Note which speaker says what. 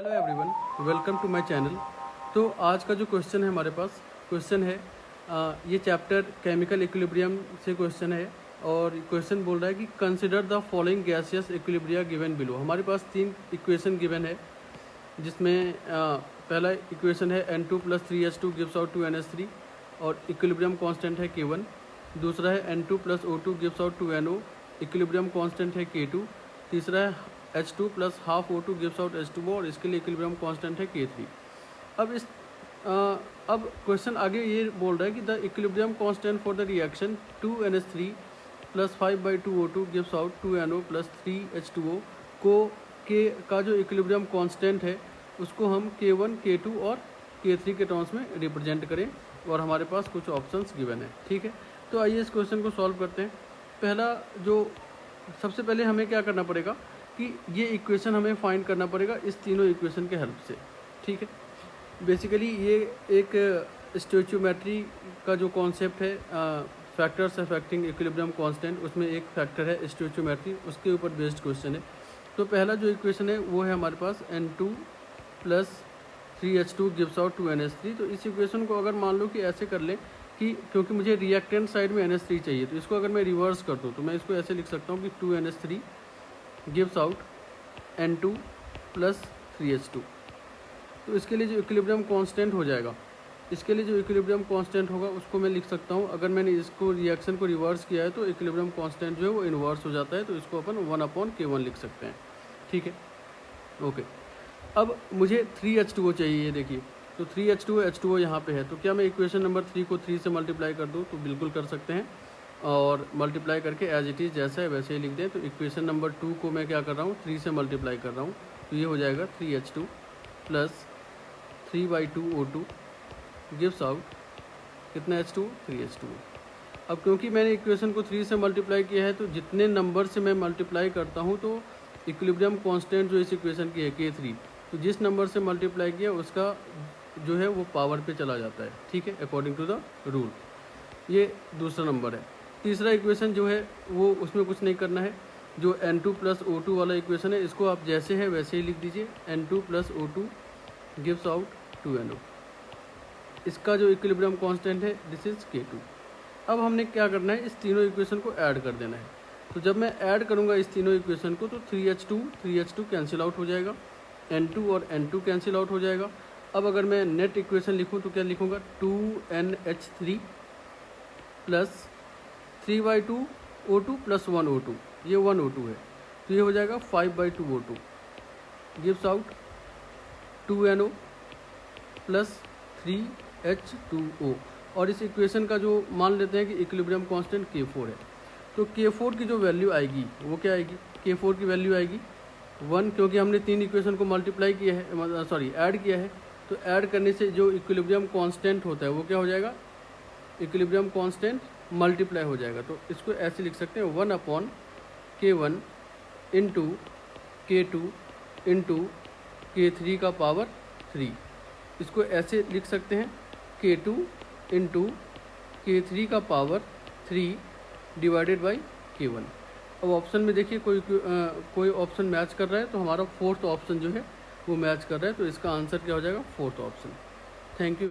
Speaker 1: Hello everyone, welcome to my channel. तो आज का जो क्वेश्चन है हमारे पास क्वेश्चन है ये चैप्टर केमिकल इक्विलिब्रियम से क्वेश्चन है और क्वेश्चन बोल रहा है कि consider the following gaseous equilibria given below. हमारे पास 3 इक्वेशन गिवन है जिसमें पहला इक्वेशन है N2 + 3H2 gives out 2NH3 और इक्विलिब्रियम कांस्टेंट है K1। दूसरा है N2 + O2 gives out 2NO, equilibrium constant है K2। तीसरा है H2 + ½ O2 gives out H2O और इसके लिए इक्विलिब्रियम कांस्टेंट है K3। अब क्वेश्चन आगे ये बोल रहा है कि the equilibrium constant for the reaction 2NH3 + 5/2 O2 gives out 2NO + 3H2O को के का जो इक्विलिब्रियम कांस्टेंट है उसको हम K1, K2 और K3 के टर्म्स में रिप्रेजेंट करें और हमारे पास कुछ ऑप्शंस गिवन है। ठीक है, तो आइए इस क्वेश्चन को सॉल्व करते हैं। पहला जो सबसे पहले हमें क्या करना पड़ेगा कि ये इक्वेशन हमें फाइंड करना पड़ेगा इस तीनों इक्वेशन के हेल्प से। ठीक है, बेसिकली ये एक स्टोइचियोमेट्री का जो कॉन्सेप्ट है फैक्टर्स अफेक्टिंग इक्विलिब्रियम कांस्टेंट, उसमें एक फैक्टर है स्टोइचियोमेट्री, उसके ऊपर बेस्ड क्वेश्चन है। तो पहला जो इक्वेशन है वो है हमारे पास N2 + 3H2 gives out 2NH3। तो इस इक्वेशन को अगर मान लो कि ऐसे कर लें कि क्योंकि मुझे रिएक्टेंट साइड में NH3 चाहिए, तो इसको अगर मैं रिवर्स कर दूँ तो मैं इसको ऐसे लिख सकता हूँ कि 2NH3 gives out N2 + 3H2। तो इसके लिए जो इक्विलिब्रियम कांस्टेंट हो जाएगा, इसके लिए जो इक्विलिब्रियम कांस्टेंट होगा उसको मैं लिख सकता हूँ, अगर मैंने इसको रिएक्शन को रिवर्स किया है तो इक्विलिब्रियम कांस्टेंट जो है वो इन्वर्स हो जाता है, तो इसको अपन 1/K1 लिख सकते हैं। ठीक है, ओके। अब मुझे 3H2O चाहिए, ये देखिए, तो 3H2O H2O यहाँ पे है, तो क्या मैं इक्वेशन नंबर 3 को 3 से मल्टीप्लाई कर दूँ? तो बिल्कुल कर सकते हैं और मल्टीप्लाई करके एज इट इज़ जैसा है वैसे ही लिख दें। तो इक्वेशन नंबर 2 को मैं क्या कर रहा हूँ, 3 से मल्टीप्लाई कर रहा हूँ, तो ये हो जाएगा 3H2 + 3/2 O2 गिव्स आउट कितना H2O, 3H2O। अब क्योंकि मैंने इक्वेशन को 3 से मल्टीप्लाई किया है तो जितने नंबर से मैं मल्टीप्लाई करता हूँ तो इक्विलिब्रियम कांस्टेंट जो इस इक्वेशन की है K3, तो जिस नंबर से मल्टीप्लाई किया उसका जो है वो पावर पे चला जाता है। ठीक है, अकॉर्डिंग टू द रूल। ये दूसरा नंबर है। तीसरा इक्वेशन जो है वो उसमें कुछ नहीं करना है, जो N2 + O2 वाला इक्वेशन है इसको आप जैसे है वैसे ही लिख दीजिए, N2 + O2 gives out 2NO। इसका जो इक्विलिब्रियम कांस्टेंट है दिस इज K2। अब हमने क्या करना है, इस तीनों इक्वेशन को ऐड कर देना है। तो जब मैं ऐड करूंगा इस तीनों इक्वेशन को तो 3H2 कैंसिल आउट हो जाएगा, N2 और N2 कैंसिल आउट हो जाएगा। अब अगर मैं नेट इक्वेशन लिखूं तो क्या लिखूंगा, 2NH3 + 3/2 O2 + 1 O2, ये 1 O2 है, तो ये हो जाएगा 5/2 O2 gives out 2NO + 3H2O। और इस इक्वेशन का जो मान लेते हैं कि इक्विलिब्रियम कांस्टेंट K4 है, तो K4 की जो वैल्यू आएगी वो क्या आएगी, K4 की वैल्यू आएगी 1, क्योंकि हमने 3 इक्वेशन को मल्टीप्लाई किया है, सॉरी ऐड किया है, तो ऐड करने से जो इक्विलिब्रियम कांस्टेंट होता है वो क्या हो जाएगा, इक्विलिब्रियम कांस्टेंट मल्टीप्लाई हो जाएगा। तो इसको ऐसे लिख सकते हैं 1/K1 × K2 × K3 का पावर 3। इसको ऐसे लिख सकते हैं K2 × K3 का पावर 3 डिवाइडेड बाई K1। अब ऑप्शन में देखिए कोई ऑप्शन मैच कर रहा है, तो हमारा 4th ऑप्शन जो है वो मैच कर रहा है, तो इसका आंसर क्या हो जाएगा, 4th ऑप्शन। Thank you.